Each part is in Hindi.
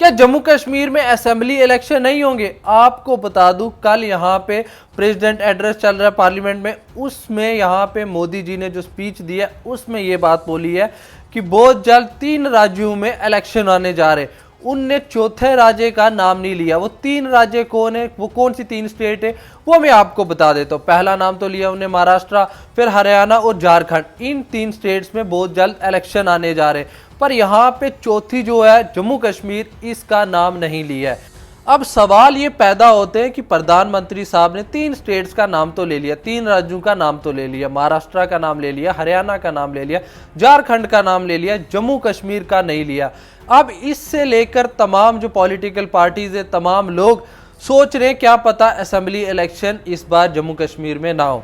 क्या जम्मू कश्मीर में असेंबली इलेक्शन नहीं होंगे? आपको बता दूं, कल यहाँ पे प्रेसिडेंट एड्रेस चल रहा है पार्लियामेंट में, उसमें यहाँ पे मोदी जी ने जो स्पीच दिया उसमें ये बात बोली है कि बहुत जल्द 3 राज्यों में इलेक्शन आने जा रहे। उनने चौथे राज्य का नाम नहीं लिया। वो 3 राज्य कौन है, वो कौन सी 3 स्टेट है, वो मैं आपको बता देता हूँ। पहला नाम तो लिया उन्होंने महाराष्ट्र, फिर हरियाणा और झारखंड। इन 3 स्टेट्स में बहुत जल्द इलेक्शन आने जा रहे, पर यहाँ पे चौथी जो है जम्मू कश्मीर, इसका नाम नहीं लिया है। अब सवाल ये पैदा होते हैं कि प्रधानमंत्री साहब ने 3 स्टेट्स का नाम तो ले लिया, 3 राज्यों का नाम तो ले लिया, महाराष्ट्र का नाम ले लिया, हरियाणा का नाम ले लिया, झारखंड का नाम ले लिया, जम्मू कश्मीर का नहीं लिया। अब इससे लेकर तमाम जो पॉलिटिकल पार्टीज है, तमाम लोग सोच रहे हैं क्या पता असेंबली इलेक्शन इस बार जम्मू कश्मीर में ना हो।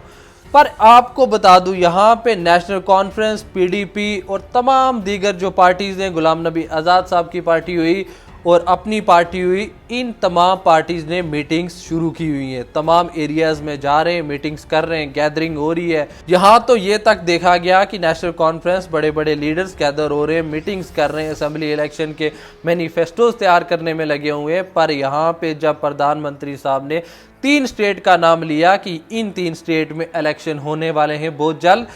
पर आपको बता दूं, यहाँ पे नेशनल कॉन्फ्रेंस, पीडीपी और तमाम दीगर जो पार्टीज हैं, गुलाम नबी आज़ाद साहब की पार्टी हुई और अपनी पार्टी हुई, इन तमाम पार्टीज ने मीटिंग्स शुरू की हुई हैं। तमाम एरियाज में जा रहे हैं, मीटिंग्स कर रहे हैं, गैदरिंग हो रही है। यहाँ तो ये तक देखा गया कि नेशनल कॉन्फ्रेंस, बड़े बड़े लीडर्स गैदर हो रहे हैं, मीटिंग्स कर रहे हैं, असेंबली इलेक्शन के मैनिफेस्टोज तैयार करने में लगे हुए हैं। पर यहाँ पे जब प्रधानमंत्री साहब ने 3 स्टेट का नाम लिया कि इन 3 स्टेट में इलेक्शन होने वाले हैं बहुत जल्द,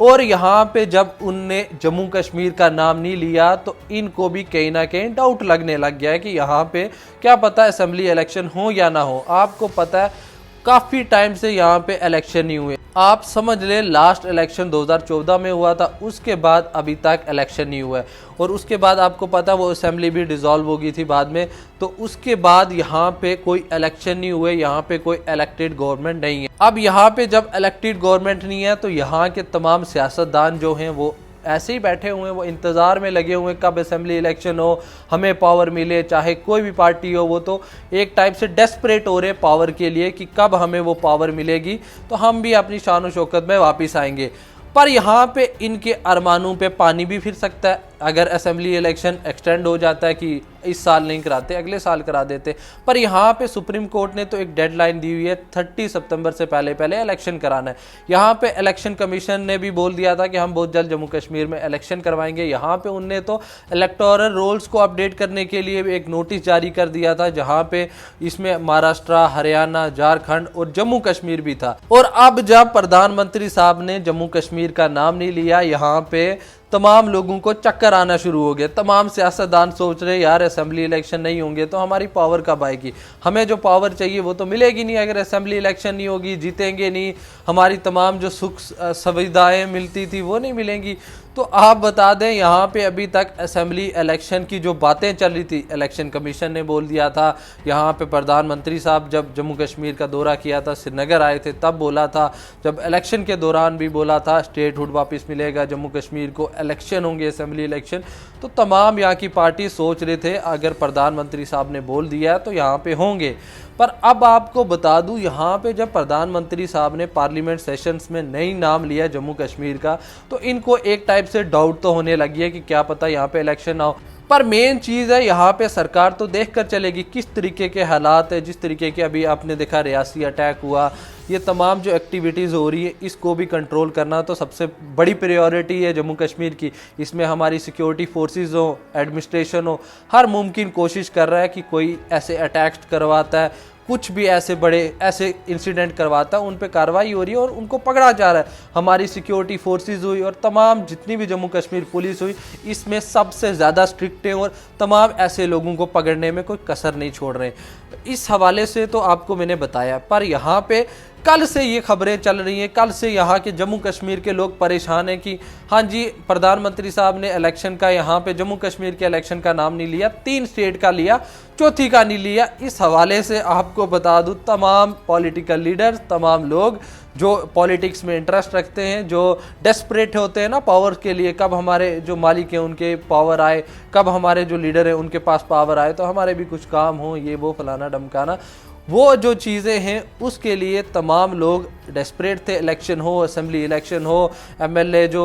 और यहाँ पे जब उनने जम्मू कश्मीर का नाम नहीं लिया, तो इनको भी कहीं ना कहीं डाउट लगने लग गया है कि यहाँ पे क्या पता असेंबली इलेक्शन हो या ना हो। आपको पता है काफ़ी टाइम से यहाँ पे इलेक्शन नहीं हुए। आप समझ लें लास्ट इलेक्शन 2014 में हुआ था, उसके बाद अभी तक इलेक्शन नहीं हुआ है। और उसके बाद आपको पता वो असेंबली भी डिसॉल्व हो गई थी बाद में, तो उसके बाद यहाँ पे कोई इलेक्शन नहीं हुए, यहाँ पे कोई इलेक्टेड गवर्नमेंट नहीं है। अब यहाँ पे जब इलेक्टेड गवर्नमेंट नहीं है, तो यहाँ के तमाम सियासतदान जो हैं वो ऐसे ही बैठे हुए हैं, वो इंतज़ार में लगे हुए हैं कब असेंबली इलेक्शन हो, हमें पावर मिले, चाहे कोई भी पार्टी हो। वो तो एक टाइप से डेस्परेट हो रहे पावर के लिए कि कब हमें वो पावर मिलेगी तो हम भी अपनी शान और शौकत में वापस आएंगे। पर यहाँ पे इनके अरमानों पे पानी भी फिर सकता है अगर असेंबली इलेक्शन एक्सटेंड हो जाता है कि इस साल नहीं कराते, अगले साल करा देते। पर यहाँ पे सुप्रीम कोर्ट ने तो एक डेडलाइन दी हुई है, 30 सितंबर से पहले पहले इलेक्शन कराना है। यहाँ पे इलेक्शन कमीशन ने भी बोल दिया था कि हम बहुत जल्द जम्मू कश्मीर में इलेक्शन करवाएंगे। यहाँ पे उनने तो इलेक्टोरल रोल्स को अपडेट करने के लिए एक नोटिस जारी कर दिया था, जहाँ पे इसमें महाराष्ट्र, हरियाणा, झारखंड और जम्मू कश्मीर भी था। और अब जब प्रधानमंत्री साहब ने जम्मू कश्मीर का नाम नहीं लिया, यहाँ पे तमाम लोगों को चक्कर आना शुरू हो गया। तमाम सियासतदान सोच रहे यार असेंबली इलेक्शन नहीं होंगे तो हमारी पावर कब आएगी, हमें जो पावर चाहिए वो तो मिलेगी नहीं अगर असेंबली इलेक्शन नहीं होगी, जीतेंगे नहीं, हमारी तमाम जो सुख सुविधाएं मिलती थी वो नहीं मिलेंगी। तो आप बता दें यहाँ पे अभी तक असेंबली इलेक्शन की जो बातें चल रही थी, इलेक्शन कमीशन ने बोल दिया था, यहाँ पे प्रधानमंत्री साहब जब जम्मू कश्मीर का दौरा किया था, श्रीनगर आए थे तब बोला था, जब इलेक्शन के दौरान भी बोला था स्टेटहुड वापस मिलेगा जम्मू कश्मीर को, इलेक्शन होंगे असेंबली इलेक्शन। तो तमाम यहाँ की पार्टी सोच रहे थे अगर प्रधानमंत्री साहब ने बोल दिया है तो यहाँ पे होंगे। पर अब आपको बता दूं, यहाँ पे जब प्रधानमंत्री साहब ने पार्लियामेंट सेशंस में नई नाम लिया जम्मू कश्मीर का, तो इनको एक टाइप से डाउट तो होने लगी है कि क्या पता यहाँ पे इलेक्शन ना हो। पर मेन चीज़ है यहाँ पे सरकार तो देख कर चलेगी किस तरीके के हालात है, जिस तरीके के अभी आपने देखा रियासी अटैक हुआ, ये तमाम जो एक्टिविटीज़ हो रही है इसको भी कंट्रोल करना तो सबसे बड़ी प्रायोरिटी है जम्मू कश्मीर की। इसमें हमारी सिक्योरिटी फोर्सेस हो, एडमिनिस्ट्रेशन हो, हर मुमकिन कोशिश कर रहा है कि कोई ऐसे अटैक्स करवाता है, कुछ भी ऐसे बड़े ऐसे इंसिडेंट करवाता है, उन पे कार्रवाई हो रही है और उनको पकड़ा जा रहा है। हमारी सिक्योरिटी फोर्सेस हुई और तमाम जितनी भी जम्मू कश्मीर पुलिस हुई, इसमें सबसे ज़्यादा स्ट्रिक्ट है और तमाम ऐसे लोगों को पकड़ने में कोई कसर नहीं छोड़ रहे। इस हवाले से तो आपको मैंने बताया। पर यहाँ पे कल से ये खबरें चल रही हैं, कल से यहाँ के जम्मू कश्मीर के लोग परेशान हैं कि हाँ जी प्रधानमंत्री साहब ने इलेक्शन का यहाँ पे जम्मू कश्मीर के इलेक्शन का नाम नहीं लिया, 3 स्टेट का लिया, चौथी का नहीं लिया। इस हवाले से आपको बता दूं तमाम पॉलिटिकल लीडर्स, तमाम लोग जो पॉलिटिक्स में इंटरेस्ट रखते हैं, जो डेस्परेट होते हैं ना पावर के लिए, कब हमारे जो मालिक हैं उनके पावर आए, कब हमारे जो लीडर हैं उनके पास पावर आए तो हमारे भी कुछ काम हो, ये वो फलाना डमकाना, वो जो चीज़ें हैं उसके लिए तमाम लोग डेस्परेट थे। इलेक्शन हो, असेंबली इलेक्शन हो, एमएलए जो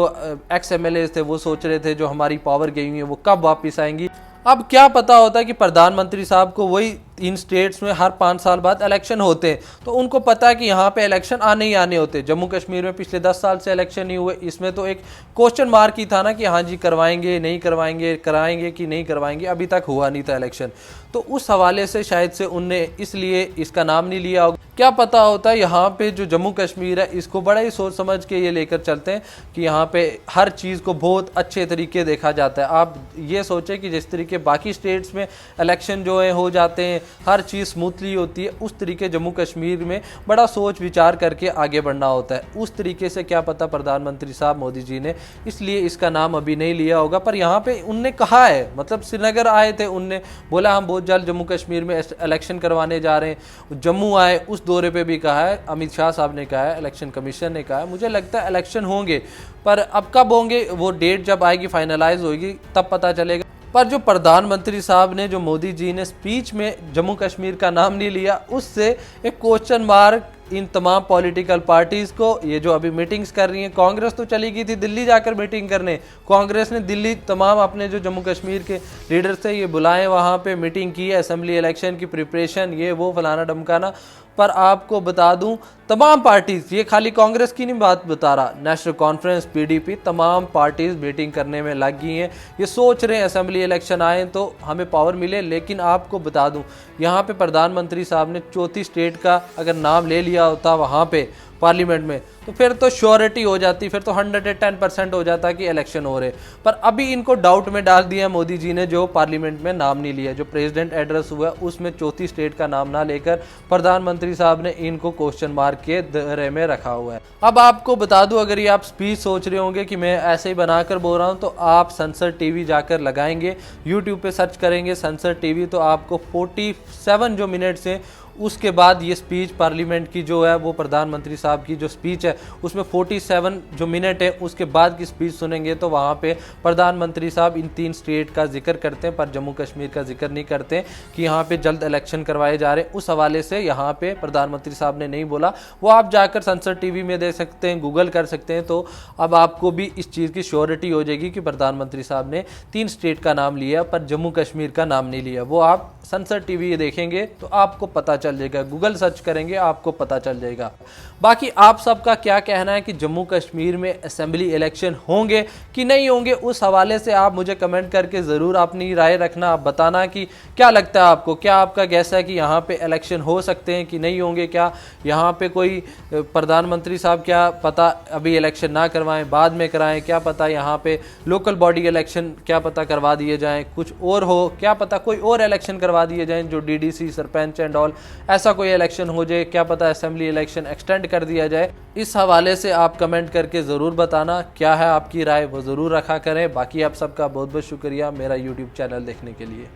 एक्स एमएलए थे वो सोच रहे थे जो हमारी पावर गई हुई है वो कब वापस आएंगी। अब क्या पता होता है कि प्रधानमंत्री साहब को वही इन स्टेट्स में हर 5 साल बाद इलेक्शन होते हैं, तो उनको पता है कि यहाँ पे इलेक्शन आने ही आने होते हैं। जम्मू कश्मीर में पिछले 10 साल से इलेक्शन नहीं हुए, इसमें तो एक क्वेश्चन मार्क ही था ना कि हाँ जी करवाएंगे नहीं करवाएंगे, कराएंगे कि नहीं करवाएंगे, अभी तक हुआ नहीं था इलेक्शन। तो उस हवाले से शायद से उनने इसलिए इसका नाम नहीं लिया होगा। क्या पता होता है यहाँ पे जो जम्मू कश्मीर है इसको बड़ा ही सोच समझ के ये लेकर चलते हैं कि यहाँ पे हर चीज़ को बहुत अच्छे तरीके देखा जाता है। आप ये सोचें कि जिस तरीके बाकी स्टेट्स में इलेक्शन जो है हो जाते हैं, हर चीज़ स्मूथली होती है, उस तरीके जम्मू कश्मीर में बड़ा सोच विचार करके आगे बढ़ना होता है। उस तरीके से क्या पता प्रधानमंत्री साहब मोदी जी ने इसलिए इसका नाम अभी नहीं लिया होगा। पर यहाँ पे उनने कहा है, मतलब श्रीनगर आए थे, उनने बोला हम बहुत जल्द जम्मू कश्मीर में इलेक्शन करवाने जा रहे हैं। जम्मू आए, उस दौरे पे भी कहा है, अमित शाह साहब ने कहा है, इलेक्शन कमीशन ने कहा है। मुझे लगता है इलेक्शन होंगे, पर अब कब होंगे वो डेट जब आएगी, फाइनलाइज होगी, तब पता चलेगा। पर जो प्रधानमंत्री साहब ने, जो मोदी जी ने स्पीच में जम्मू कश्मीर का नाम नहीं लिया, उससे एक क्वेश्चन मार्क इन तमाम पॉलिटिकल पार्टीज को, ये जो अभी मीटिंग्स कर रही हैं, कांग्रेस तो चली गई थी दिल्ली जाकर मीटिंग करने, कांग्रेस ने दिल्ली तमाम अपने जो जम्मू कश्मीर के लीडर थे ये बुलाए, वहाँ पे मीटिंग की है, असेंबली इलेक्शन की प्रिपरेशन, ये वो फलाना डमकाना। पर आपको बता दूं तमाम पार्टीज, ये खाली कांग्रेस की नहीं बात बता रहा, नेशनल कॉन्फ्रेंस, पीडीपी, तमाम पार्टीज मीटिंग करने में लग गई हैं। ये सोच रहे हैं असेंबली इलेक्शन आए तो हमें पावर मिले। लेकिन आपको बता दूं यहाँ पे प्रधानमंत्री साहब ने चौथी स्टेट का अगर नाम ले लिया होता वहाँ पे पार्लियामेंट में, तो फिर तो श्योरिटी हो जाती, फिर तो 110% हो जाता कि इलेक्शन हो रहे। पर अभी इनको डाउट में डाल दिया मोदी जी ने, जो पार्लियामेंट में नाम नहीं लिया। जो प्रेसिडेंट एड्रेस हुआ उसमें चौथी स्टेट का नाम ना लेकर प्रधानमंत्री साहब ने इनको क्वेश्चन मार्क के दायरे में रखा हुआ है। अब आपको बता दूं, अगर ये आप स्पीच सोच रहे होंगे कि मैं ऐसे ही बनाकर बोल रहा हूं, तो आप संसद टीवी जाकर लगाएंगे, यूट्यूब पे सर्च करेंगे संसद टीवी, तो आपको 47 जो मिनट्स हैं उसके बाद ये स्पीच पार्लियामेंट की जो है, वो प्रधानमंत्री साहब की जो स्पीच है उसमें 47 जो मिनट है उसके बाद की स्पीच सुनेंगे, तो वहाँ पे प्रधानमंत्री साहब इन 3 स्टेट का जिक्र करते हैं, पर जम्मू कश्मीर का जिक्र नहीं करते कि यहाँ पे जल्द इलेक्शन करवाए जा रहे हैं। उस हवाले से यहाँ पे प्रधानमंत्री साहब ने नहीं बोला, वो आप जाकर संसद टीवी में देख सकते हैं, गूगल कर सकते हैं। तो अब आपको भी इस चीज़ की श्योरिटी हो जाएगी कि प्रधानमंत्री साहब ने 3 स्टेट का नाम लिया पर जम्मू कश्मीर का नाम नहीं लिया। वो आप संसद टीवी देखेंगे तो आपको पता चल जाएगा, गूगल सर्च करेंगे आपको पता चल जाएगा। बाकी आप सबका क्या कहना है कि जम्मू कश्मीर में असेंबली इलेक्शन होंगे कि नहीं होंगे, उस हवाले से आप मुझे कमेंट करके ज़रूर अपनी राय रखना। आप बताना कि क्या लगता है आपको, क्या आपका गैस है कि यहाँ पे इलेक्शन हो सकते हैं कि नहीं होंगे, क्या यहाँ पे कोई प्रधानमंत्री साहब क्या पता अभी इलेक्शन ना करवाएं, बाद में कराएं, क्या पता यहाँ पे लोकल बॉडी इलेक्शन क्या पता करवा दिए जाएँ, कुछ और हो, क्या पता कोई और इलेक्शन करवा दिए जाएँ जो डीडीसी, सरपंच एंड ऑल, ऐसा कोई इलेक्शन हो जाए, क्या पता असेंबली इलेक्शन एक्सटेंड कर दिया जाए। इस हवाले से आप कमेंट करके ज़रूर बताना, क्या है आपकी राय वो ज़रूर रखा करें। बाकी आप सबका बहुत बहुत शुक्रिया मेरा यूट्यूब चैनल देखने के लिए।